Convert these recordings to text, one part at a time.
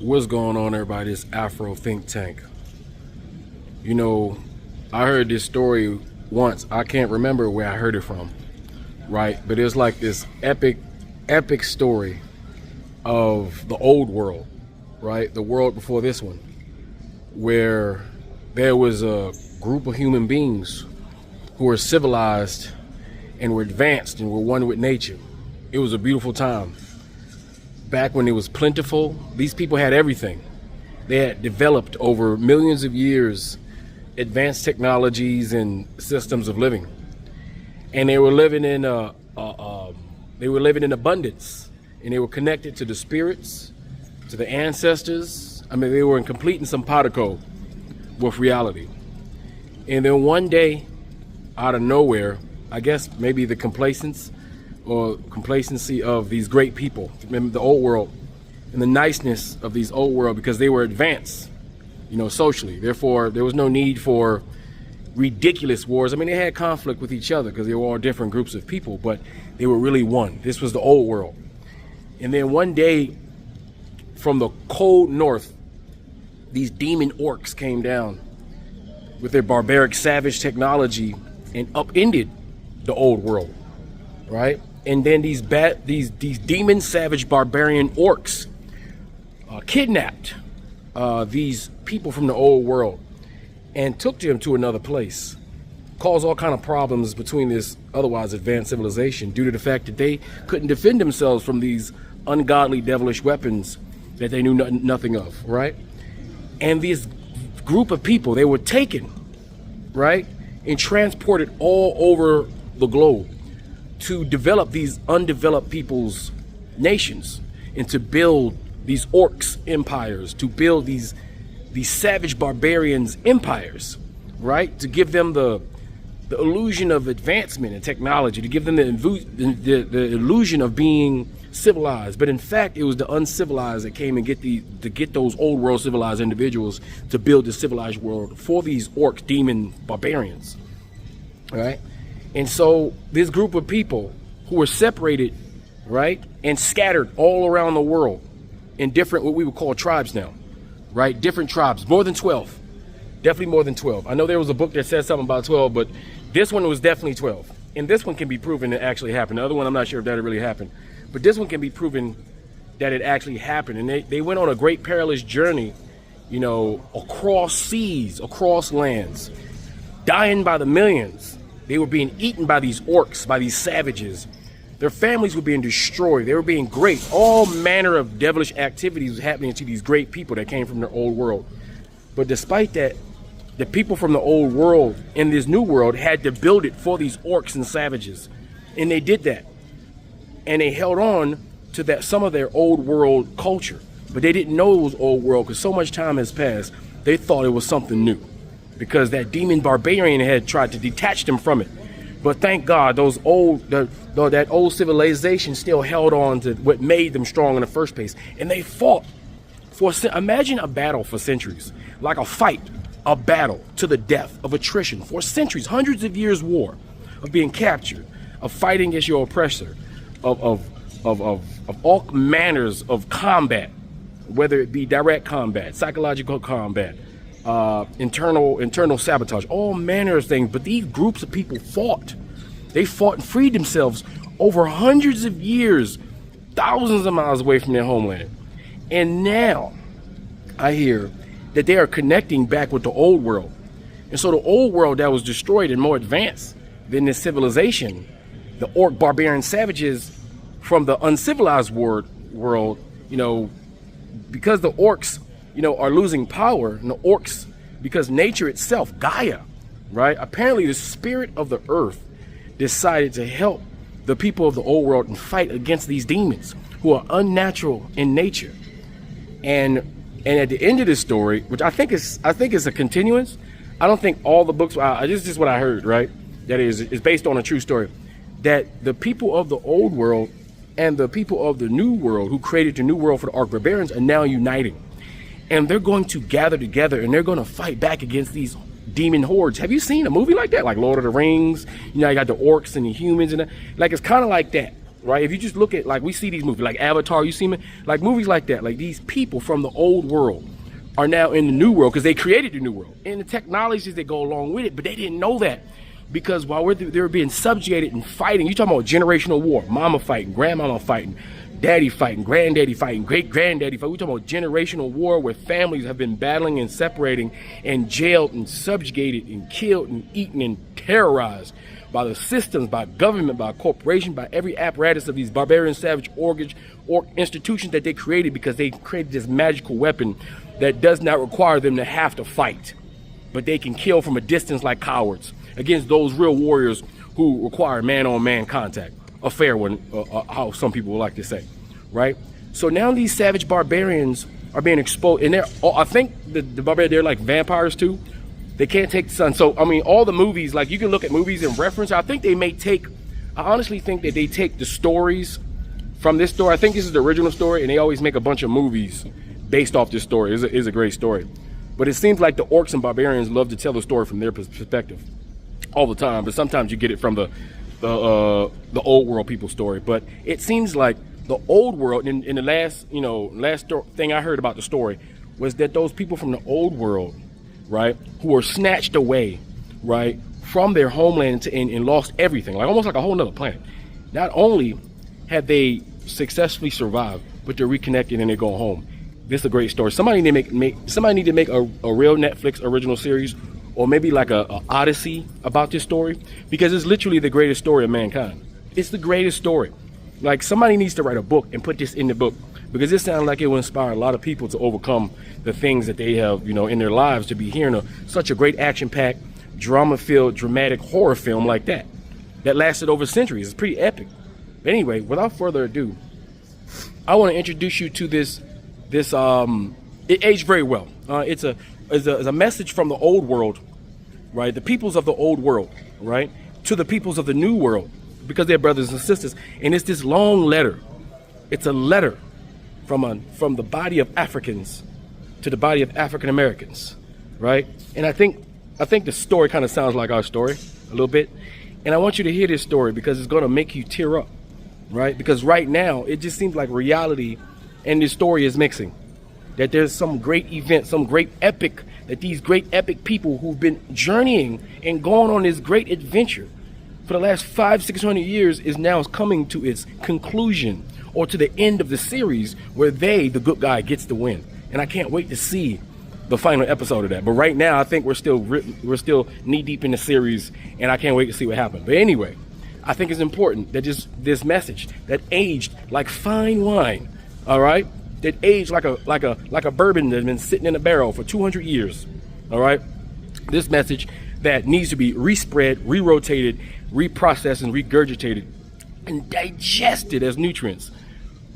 What's going on, everybody? It's Afro Think Tank. You know, I heard this story once. I can't remember where I heard it from, right? But it was like this epic story of the old world, right? The world before this one, where there was a group of human beings who were civilized and were advanced and were one with nature. It was a beautiful time. Back when it was plentiful, these people had everything. They had developed over millions of years advanced technologies and systems of living, and they were living in abundance, and they were connected to the spirits, to the ancestors. I mean, they were in complete and simpatico with reality. And then one day, out of nowhere, I guess maybe the complacency of these great people, remember the old world, and the niceness of these old world, because they were advanced, you know, socially. Therefore, there was no need for ridiculous wars. I mean, they had conflict with each other because they were all different groups of people, but they were really one. This was the old world. And then one day, from the cold north, these demon orcs came down with their barbaric, savage technology and upended the old world, right? And then these demon, savage, barbarian orcs kidnapped these people from the old world and took them to another place. Caused all kind of problems between this otherwise advanced civilization due to the fact that they couldn't defend themselves from these ungodly, devilish weapons that they knew nothing of, right? And this group of people, they were taken, right, and transported all over the globe to develop these undeveloped people's nations and to build these orcs empires, to build these savage barbarians empires, right? To give them the illusion of advancement and technology, to give them the illusion of being civilized. But in fact, it was the uncivilized that came and get those old world civilized individuals to build the civilized world for these orcs, demon barbarians, right? And so this group of people who were separated, right, and scattered all around the world in different, what we would call tribes now, right? Different tribes, more than 12, definitely more than 12. I know there was a book that said something about 12, but this one was definitely 12. And this one can be proven to actually happen. The other one, I'm not sure if that really happened, but this one can be proven that it actually happened. And they went on a great perilous journey, you know, across seas, across lands, dying by the millions. They were being eaten by these orcs, by these savages. Their families were being destroyed. They were being raped. All manner of devilish activities was happening to these great people that came from the old world. But despite that, the people from the old world in this new world had to build it for these orcs and savages. And they did that. And they held on to that, some of their old world culture. But they didn't know it was old world because so much time has passed. They thought it was something new, because that demon barbarian had tried to detach them from it. But thank God, that old civilization still held on to what made them strong in the first place. And they fought imagine a battle for centuries, like a fight, a battle to the death of attrition for centuries, hundreds of years war of being captured, of fighting against your oppressor, of all manners of combat, whether it be direct combat, psychological combat, internal sabotage, all manner of things. But these groups of people fought. They fought and freed themselves over hundreds of years, thousands of miles away from their homeland. And now I hear that they are connecting back with the old world. And so the old world that was destroyed and more advanced than this civilization, the orc barbarian savages from the uncivilized world, you know, because the orcs, you know, are losing power, and the orcs, because nature itself, Gaia, right? Apparently the spirit of the earth decided to help the people of the old world and fight against these demons who are unnatural in nature. And at the end of this story, which I think is a continuance. I don't think all the books, this is just what I heard, right? That is based on a true story. That the people of the old world and the people of the new world who created the new world for the Ark Barbarians are now uniting. And they're going to gather together and they're going to fight back against these demon hordes. Have you seen a movie like that? Like Lord of the Rings? You know, you got the orcs and the humans and like, it's kind of like that. right? If you just look at, like, we see these movies like Avatar, you see me, like movies like that, like these people from the old world are now in the new world because they created the new world and the technologies that go along with it, but they didn't know that because while they were being subjugated and fighting, you're talking about generational war, mama fighting, grandmama fighting, daddy fighting, granddaddy fighting, great granddaddy fighting. We're talking about generational war where families have been battling and separating and jailed and subjugated and killed and eaten and terrorized by the systems, by government, by corporation, by every apparatus of these barbarian, savage, or institutions that they created because they created this magical weapon that does not require them to have to fight, but they can kill from a distance like cowards against those real warriors who require man-on-man contact, a fair one, how some people would like to say, right? So now these savage barbarians are being exposed, and I think the barbarians, they're like vampires too. They can't take the sun. So, I mean, all the movies, like you can look at movies and reference, I think they may take, I honestly think that they take the stories from this story. I think this is the original story, and they always make a bunch of movies based off this story. It's a great story. But it seems like the orcs and barbarians love to tell the story from their perspective all the time, but sometimes you get it from the old world people's story. But it seems like the old world, in the last thing I heard about the story was that those people from the old world, right, who were snatched away, right, from their homeland and lost everything, like almost like a whole nother planet. Not only have they successfully survived, but they're reconnected and they're going home. This is a great story. Somebody need to make a real Netflix original series, or maybe like a Odyssey about this story, because it's literally the greatest story of mankind. It's the greatest story. Like, somebody needs to write a book and put this in the book, because it sounds like it will inspire a lot of people to overcome the things that they have, in their lives, to be hearing such a great action-packed, drama-filled, dramatic horror film like that lasted over centuries. It's pretty epic. But anyway, without further ado, I want to introduce you to this. It aged very well. It's a message from the old world, right? The peoples of the old world, right, to the peoples of the new world, because they're brothers and sisters. And it's this long letter. It's a letter from the body of Africans to the body of African Americans, right? And I think the story kind of sounds like our story a little bit. And I want you to hear this story because it's going to make you tear up, right? Because right now it just seems like reality and this story is mixing. That there's some great event, some great epic, that these great epic people who've been journeying and going on this great adventure for the last 500-600 years is now coming to its conclusion, or to the end of the series where the good guy, gets the win. And I can't wait to see the final episode of that. But right now, I think we're still knee deep in the series, and I can't wait to see what happens. But anyway, I think it's important that this message that aged like fine wine, all right, that aged like a bourbon that's been sitting in a barrel for 200 years, all right, this message that needs to be respread, re-rotated, reprocessed, and regurgitated and digested as nutrients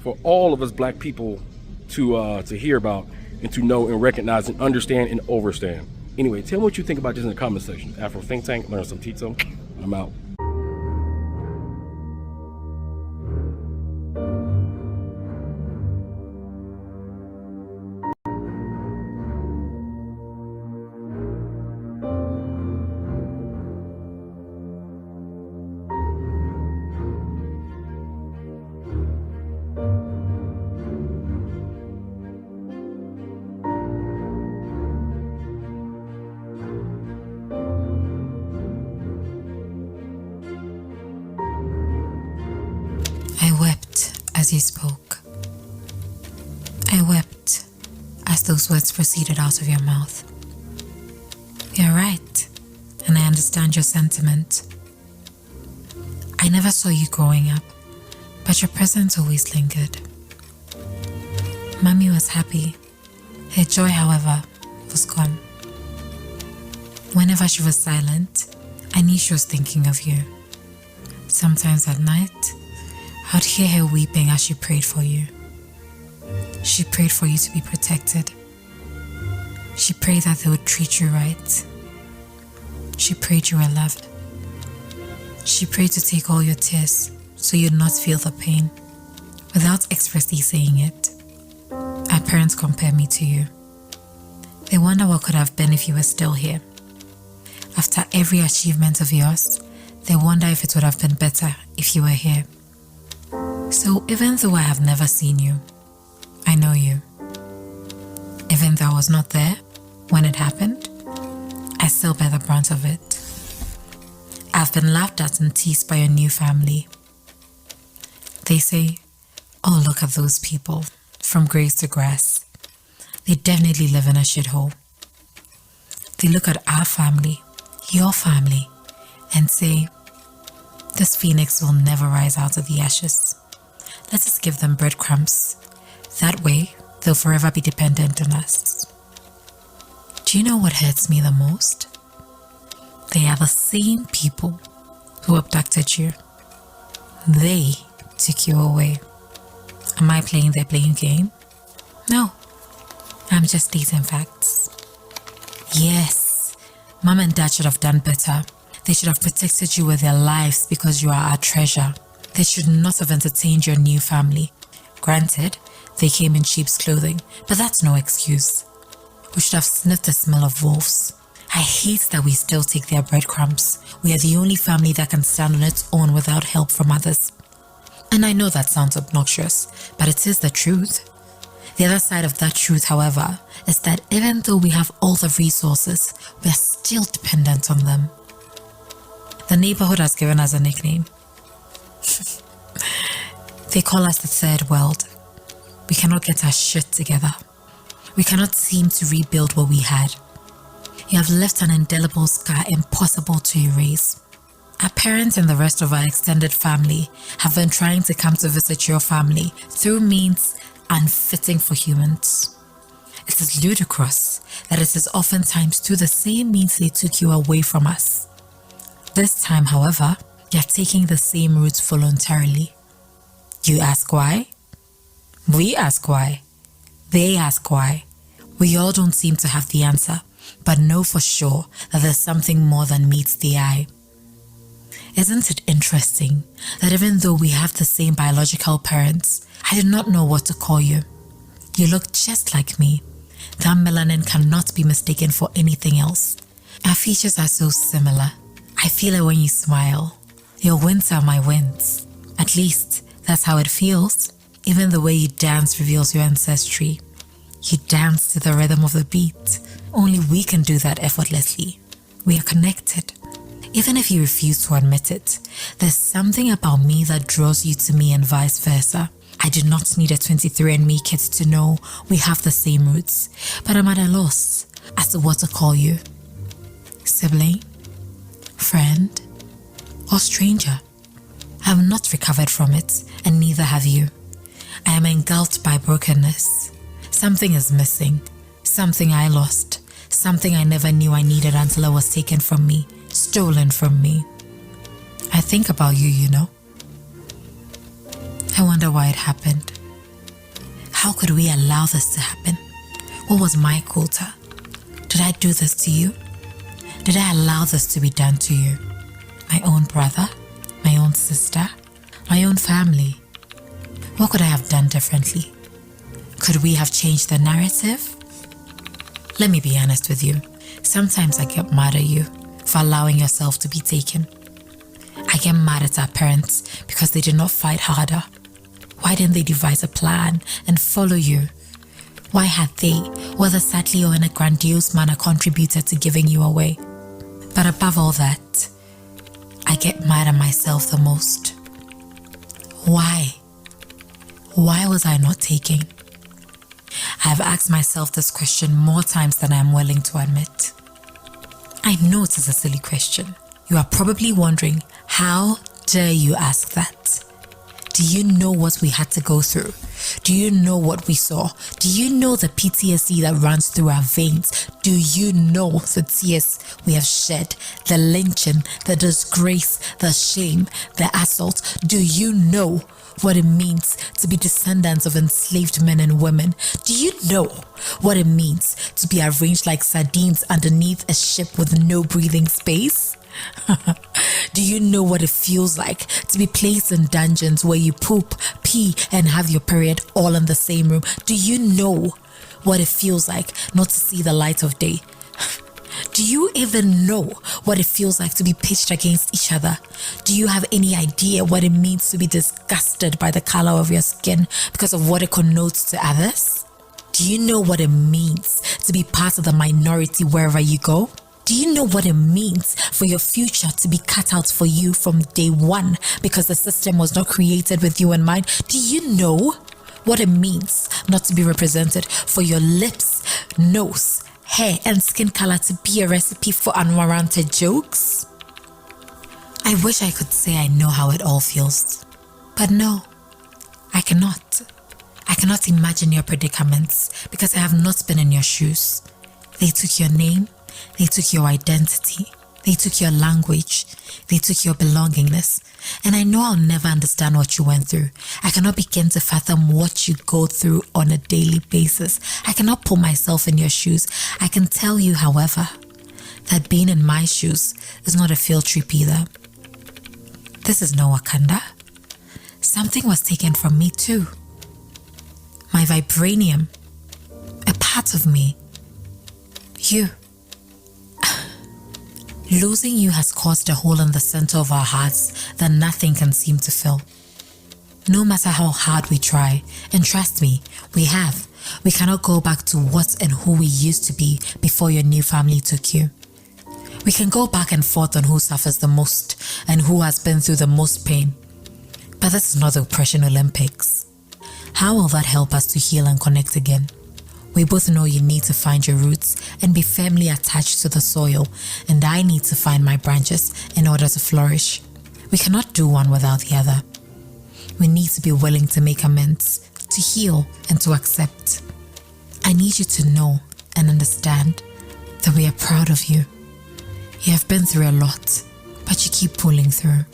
for all of us black people to hear about and to know and recognize and understand and overstand. Anyway, tell me what you think about this in the comment section. Afro Think Tank, learn some Tito. I'm out. As you spoke. I wept as those words proceeded out of your mouth. You're right, and I understand your sentiment. I never saw you growing up, but your presence always lingered. Mommy was happy. Her joy, however, was gone. Whenever she was silent, I knew she was thinking of you. Sometimes at night, I'd hear her weeping as she prayed for you. She prayed for you to be protected. She prayed that they would treat you right. She prayed you were loved. She prayed to take all your tears so you'd not feel the pain. Without expressly saying it, our parents compare me to you. They wonder what could have been if you were still here. After every achievement of yours, they wonder if it would have been better if you were here. So even though I have never seen you, I know you. Even though I was not there when it happened, I still bear the brunt of it. I've been laughed at and teased by your new family. They say, oh, look at those people, from grace to grass. They definitely live in a shithole. They look at our family, your family, and say, this phoenix will never rise out of the ashes. Let us give them breadcrumbs. That way, they'll forever be dependent on us. Do you know what hurts me the most? They are the same people who abducted you. They took you away. Am I playing their blame game? No, I'm just stating facts. Yes, Mom and Dad should have done better. They should have protected you with their lives because you are our treasure. They should not have entertained your new family. Granted, they came in sheep's clothing, but that's no excuse. We should have sniffed the smell of wolves. I hate that we still take their breadcrumbs. We are the only family that can stand on its own without help from others. And I know that sounds obnoxious, but it is the truth. The other side of that truth, however, is that even though we have all the resources, we are still dependent on them. The neighborhood has given us a nickname. They call us the third world. We cannot get our shit together. We cannot seem to rebuild what we had. You have left an indelible scar impossible to erase. Our parents and the rest of our extended family have been trying to come to visit your family through means unfitting for humans. It is ludicrous that it is oftentimes through the same means they took you away from us. This time, however, you are taking the same route voluntarily. You ask why? We ask why. They ask why. We all don't seem to have the answer, but know for sure that there's something more than meets the eye. Isn't it interesting that even though we have the same biological parents, I do not know what to call you. You look just like me. That melanin cannot be mistaken for anything else. Our features are so similar. I feel it when you smile. Your wins are my wins. At least, that's how it feels. Even the way you dance reveals your ancestry. You dance to the rhythm of the beat. Only we can do that effortlessly. We are connected. Even if you refuse to admit it, there's something about me that draws you to me and vice versa. I do not need a 23andMe kit to know we have the same roots, but I'm at a loss as to what to call you. Sibling, friend, or stranger. I have not recovered from it, and neither have you. I am engulfed by brokenness. Something is missing. Something I lost. Something I never knew I needed until it was taken from me, stolen from me. I think about you, you know. I wonder why it happened. How could we allow this to happen? What was my quota? Did I do this to you? Did I allow this to be done to you? My own brother? My own sister? My own family? What could I have done differently? Could we have changed the narrative? Let me be honest with you. Sometimes I get mad at you for allowing yourself to be taken. I get mad at our parents because they did not fight harder. Why didn't they devise a plan and follow you? Why had they, whether subtly or in a grandiose manner, contributed to giving you away? But above all that, I get mad at myself the most. Why? Why was I not taking? I have asked myself this question more times than I am willing to admit. I know it is a silly question. You are probably wondering, how dare you ask that? Do you know what we had to go through? Do you know what we saw? Do you know the PTSD that runs through our veins? Do you know the tears we have shed, the lynching, the disgrace, the shame, the assault? Do you know what it means to be descendants of enslaved men and women? Do you know what it means to be arranged like sardines underneath a ship with no breathing space? Do you know what it feels like to be placed in dungeons where you poop, pee, and have your period all in the same room? Do you know what it feels like not to see the light of day? Do you even know what it feels like to be pitched against each other? Do you have any idea what it means to be disgusted by the color of your skin because of what it connotes to others? Do you know what it means to be part of the minority wherever you go? Do you know what it means for your future to be cut out for you from day one because the system was not created with you in mind? Do you know what it means not to be represented, for your lips, nose, hair, and skin color to be a recipe for unwarranted jokes? I wish I could say I know how it all feels, but no, I cannot. I cannot imagine your predicaments because I have not been in your shoes. They took your name. They took your identity. They took your language. They took your belongingness. And I know I'll never understand what you went through. I cannot begin to fathom what you go through on a daily basis. I cannot put myself in your shoes. I can tell you, however, that being in my shoes is not a field trip either. This is no Wakanda. Something was taken from me too. My vibranium. A part of me. You. Losing you has caused a hole in the center of our hearts that nothing can seem to fill. No matter how hard we try, and trust me, we cannot go back to what and who we used to be before your new family took you. We can go back and forth on who suffers the most and who has been through the most pain. But this is not the Oppression Olympics. How will that help us to heal and connect again? We both know you need to find your roots and be firmly attached to the soil, and I need to find my branches in order to flourish. We cannot do one without the other. We need to be willing to make amends, to heal, and to accept. I need you to know and understand that we are proud of you. You have been through a lot, but you keep pulling through.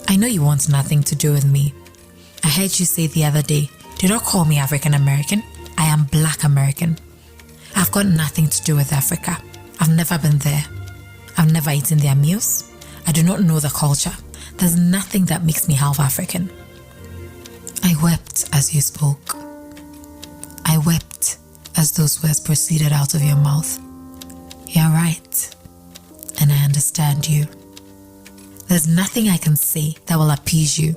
I know you want nothing to do with me. I heard you say the other day, do not call me African American. I am Black American. I've got nothing to do with Africa. I've never been there. I've never eaten their meals. I do not know the culture. There's nothing that makes me half African. I wept as you spoke. I wept as those words proceeded out of your mouth. You're right, and I understand you. There's nothing I can say that will appease you.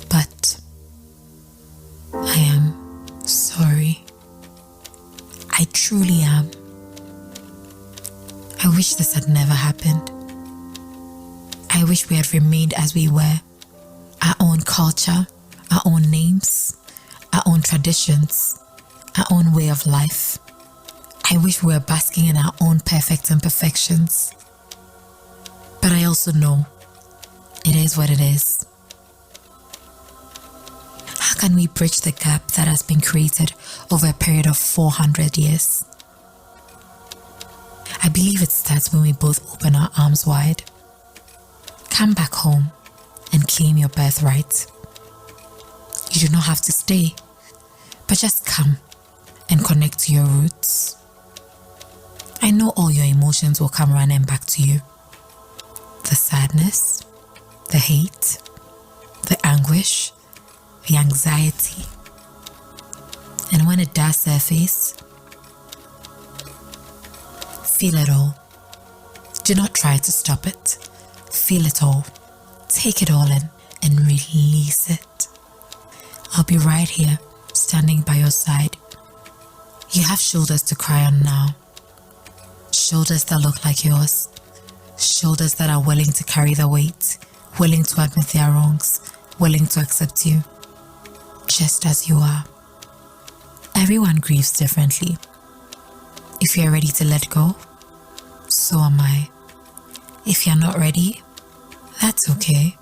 But I am sorry. I truly am. I wish this had never happened. I wish we had remained as we were. Our own culture, our own names, our own traditions, our own way of life. I wish we were basking in our own perfect imperfections. But I also know it is what it is. How can we bridge the gap that has been created over a period of 400 years? I believe it starts when we both open our arms wide. Come back home and claim your birthright. You do not have to stay, but just come and connect to your roots. I know all your emotions will come running back to you. The sadness, the hate, the anguish, the anxiety. And when it does surface, feel it all. Do not try to stop it. Feel it all. Take it all in and release it. I'll be right here, standing by your side. You have shoulders to cry on now. Shoulders that look like yours. Shoulders that are willing to carry the weight, willing to admit their wrongs, willing to accept you, just as you are. Everyone grieves differently. If you're ready to let go, so am I. If you're not ready, that's okay.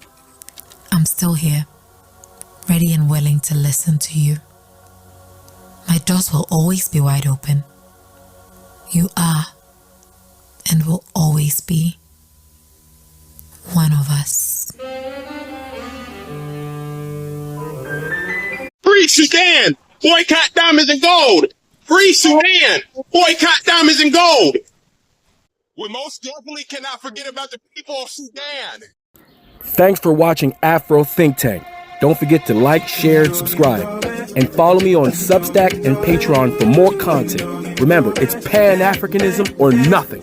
I'm still here, ready and willing to listen to you. My doors will always be wide open. You are and will always be one of us. Free Sudan! Boycott diamonds and gold! Free Sudan! Boycott diamonds and gold! We most definitely cannot forget about the people of Sudan. Thanks for watching Afro Think Tank. Don't forget to like, share, and subscribe. And follow me on Substack and Patreon for more content. Remember, it's Pan-Africanism or nothing.